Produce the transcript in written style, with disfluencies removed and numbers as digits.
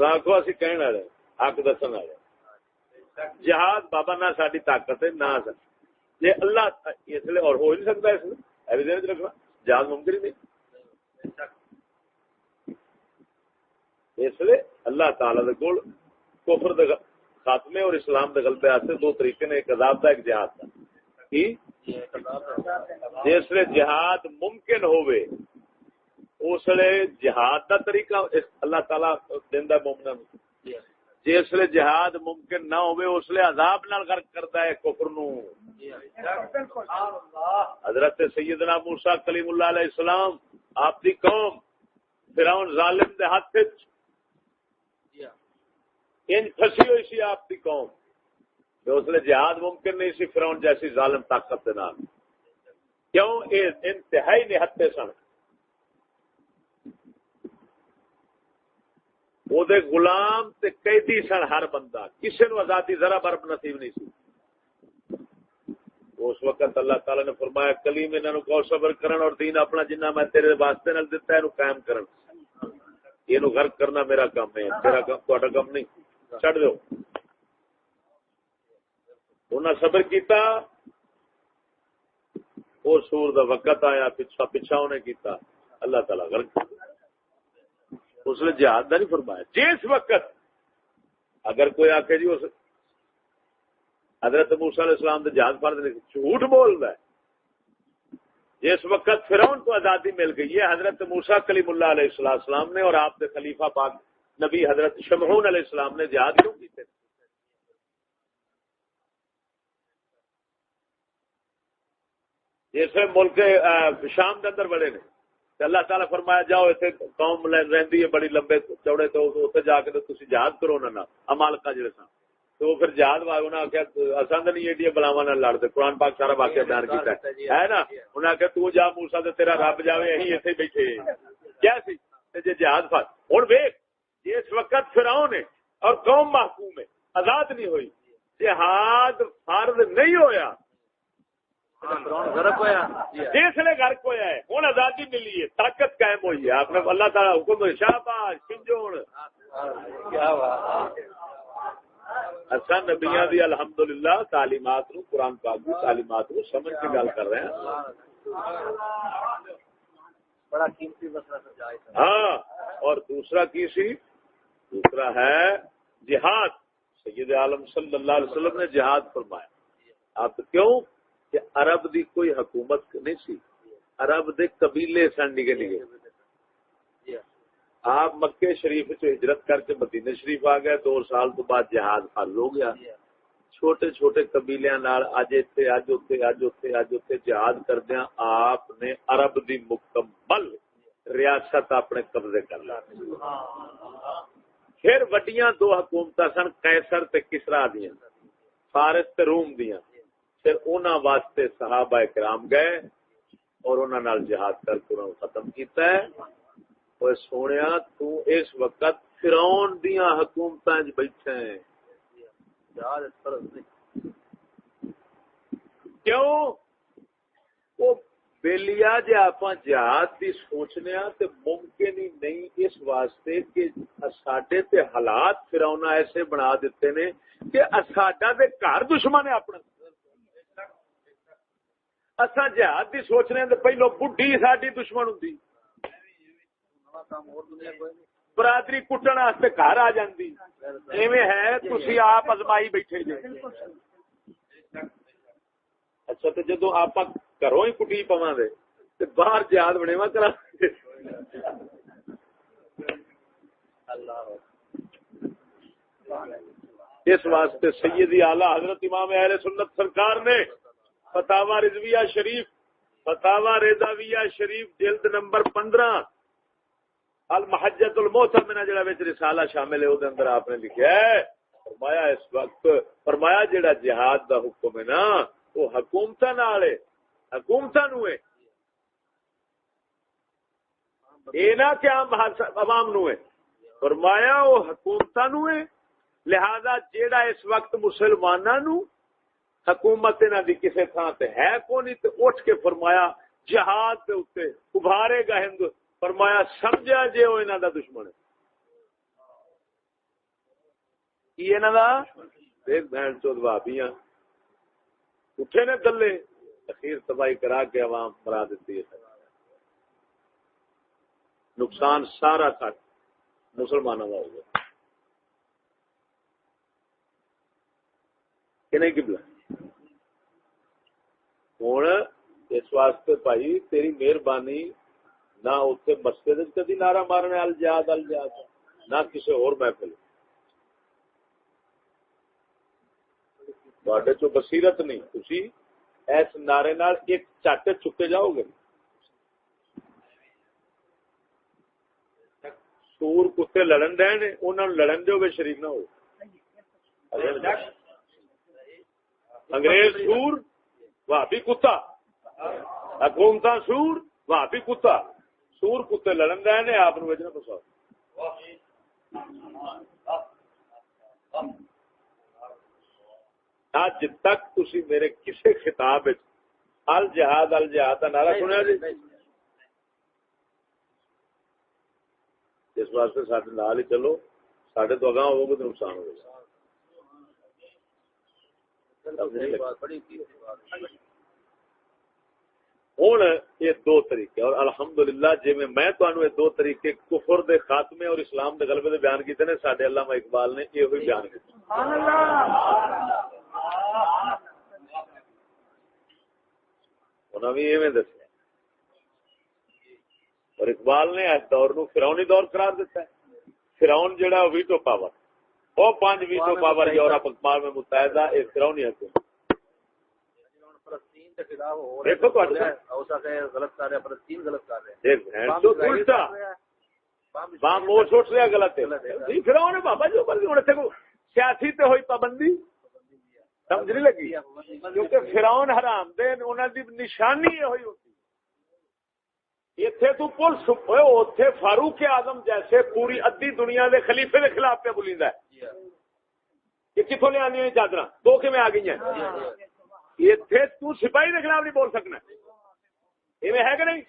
آخو اسی کہنے والے حق دسن والے جہاد بابا نہ ساری طاقت ہے نہ جی اللہ اس لیے اور ہو نہیں سکتا اس لیے ایویڈینس رکھنا جہاد ممکن ہی نہیں اس لیے اللہ تعالی دے کول کفر دے خاتمے اور اسلام دے غلبے واسطے دو طریقے نے ایک عذاب دا ایک جہاد دا کی جس لیے جہاد ممکن ہوئے اس لیے جہاد دا طریقہ اللہ تعالی دیندا مومناں نوں جس لیے جہاد ممکن نہ ہوئے اس لیے عذاب نال غرق کرتا ہے کفر نو حضرت سیدنا موسیٰ کلیم اللہ علیہ السلام آپ دی قوم فرعون ظالم دے ہاتھ وچ ان پھنسی ہوئی سی آپ کی قوم اس لیے جہاد ممکن نہیں سی فرعون جیسی ظالم طاقت دے نال کیوں انتہائی نہتے سن وہ دے غلام تے قیدی سن ہر بندہ کسی نو آزادی ذرا برب نصیب نہیں سی اس وقت اللہ تعالی نے فرمایا کلیم انہاں نو کہو صبر کرن اور دین اپنا جنہ میں تیرے واسطے نال دتا ہے نو قائم کرن یہ نو غرق کرنا میرا کام ہے تیرا کام تہاڈا کام نہیں چھڈ دیو انہاں صبر کیتا اور سور دا وقت آیا پیچھا انہیں کیتا اللہ تعالی غرق اس نے جہاد دا نہیں فرمایا جس وقت اگر کوئی آکھے جی اس حضرت موسیٰ علیہ السلام دے جہاد فرض نہیں جھوٹ بول رہا ہے جس وقت فرعون کو آزادی مل گئی ہے حضرت موسیٰ کلیم اللہ علیہ السلام نے اور آپ کے خلیفہ پاک نبی حضرت شمعون علیہ السلام نے جہاد کیوں کیتے جیسے ملک شام کے اندر بڑے نے اللہ تعالیٰ فرمایا جاؤ اتنے قوم رہندی ہے بڑی لمبے چوڑے تو اتنے جا کے تسی جہاد کرو نہ امالکا جڑے سن تو پھر جہاد انہیں آخیا اصل تو نہیں ایڈیا بلاوا نہ لڑتے قرآن پاک سارا واقعہ بیان کیتا ہے نا انہیں آخیا تو جا موسیٰ تے تیرا رب جاوے اہیں اتنے بیٹھے کیا سی جی جہاد فرض ہوں ویخ جس وقت فرعون ہے اور قوم محکوم ہے آزاد نہیں ہوئی جہاد فرض نہیں ہویا جس نے غرق ہوا ہے ہوں آزادی ملی ہے طاقت قائم ہوئی ہے آپ نے اللہ تعالیٰ حکم شاباش کنجوڑ اچھا نبیاں دی الحمدللہ تعلیمات نو قرآن پاک دی تعلیمات نو سمجھ کے گل کر رہے ہیں بڑا قیمتی مسئلہ سمجھایا ہاں اور دوسرا کی سی دوسرا ہے جہاد سید عالم صلی اللہ علیہ وسلم نے جہاد فرمایا آپ کیوں کہ عرب دی کوئی حکومت نہیں سی عرب دے قبیلے سن نگے نگے آپ مکے شریف سے ہجرت کر کے مدینے شریف آ گئے 2 سال تو بعد جہاد فرض ہو گیا چھوٹے چھوٹے قبیلیاں نال اج ایتھے اج اوتھے جہاد کردیاں آپ نے عرب دی مکمل ریاست اپنے قبضے کر لی پھر وڈیاں 2 حکومتاں سن قیصر تے کسرا دیاں فارس تے روم دیاں پھر انہاں واسطے صحابہ کرام گئے اور انہاں نال جہاد کر کے انہاں ختم کیتا ہے اور سونیا تو اس وقت فرعون دیاں حکومتاں وچ بیٹھے ہیں کیوں وہ بیلیا جی آپ جہاد کی سوچنے تے ممکن ہی نہیں اس واسطے کہ ساڈے تے حالات فرعون ایسے بنا دیتے نے کہ ساڈا تے گھر دشمن ہے اپنا اساں جہاد کی سوچنے تے پہلو بڈھی ساڈی دشمن ہوندی برادری کٹن واسطے گھر آ جاندی ایویں ہے تسی آپ ازمائی بیٹھے جے اچھا تے جدوں آپ گھروں ہی کٹی پواں دے تے باہر جہاد بنےوا کرا اس واسطے سیدی اعلی حضرت امام اہل سنت سرکار نے فتاوا رضویہ شریف فتاوا رضویہ شریف جلد نمبر 15 المحجۃ المعتمنہ جڑا وچ رسالہ شامل ہے او دے اندر آپ نے لکھیا ہے فرمایا اس وقت فرمایا جڑا جہاد دا حکم ہے نا وہ حکومتاں نال ہے حکومتاں نو ہے اے نہ کہ عوام نو ہے فرمایا وہ حکومتاں نو ہے لہذا جیڑا اس وقت مسلماناں نو حکومت انہاں دی کسے تھاں تے ہے کونی تے اٹھ کے فرمایا جہاد دے اوتے ابھارے گا ہند فرمایا سمجھا جے او انہاں دا دشمن ہے کی انہاں دا ایک بہن چود بھابیاں اٹھے نے دلے اخیر تباہی کرا کے عوام مرا دیتی ہے. نقصان سارا تک مسلمانوں کا ہو گیا کہ نہیں قبلہ. ہوں اس واسطے بھائی تیری مہربانی نہ اتنے مسجد کدی نعرہ مارنے الجہاد الجہاد نہ کسی اور محفل تھوڑے چو بصیرت نہیں تھی اس نعرے نال ایک چٹ چکے جاؤ گے. سور کتے لڑن ڈے نے انہوں لڑن دو گے شریف نہ ہو. انگریز سور وہابی کتا حکومت سور وہابی کتا سور کتے لڑن دے نے آپ نو وجنا پسا. اج تک تسی میرے کسی خطاب الجہاد الجہاد کا نعرہ سنیا جی؟ اس واسطے سارے نال ہی چلو سارے تو اگاں ہوگا تو نقصان ہوگا. ہوں یہ دو طریقے اور الحمدللہ جی میں تمہیں یہ دو طریقے کفر دے خاتمے اور اسلام دے غلبے دے بیان کیتے نے ساڈے علامہ اقبال نے یہ ہوئی بیان کیتے. انہوں نے ایویں دسیا اور اقبال نے اس دور نو فرعونی دور قرار دیتا ہے. فرعون جڑا ویٹو پاور وہ 5 ویٹو پاور یورپ اقوام میں متحدہ ایک فرعونی حکومت دیکھو تو غلط کر رہے فلسطین غلط کر رہے ہیں تو الٹا بام وہ چھوٹ رہا غلط ہے. فرعون بابا جو مرضی ہونے سے سیاسی تے ہوئی پابندی سمجھ نہیں لگی کیونکہ فرعون حرام دے انہاں دی نشانی ہوئی ہوتی. اتنے تو پولیس اتنے فاروق اعظم جیسے پوری ادھی دنیا دے خلیفے کے خلاف پہ بولیندا ہے کہ کتوں لے آنی چادر 2 میں آ گئی ہیں. اتنے تو سپاہی کے خلاف نہیں بول سکنا. ایویں ہے کہ نہیں؟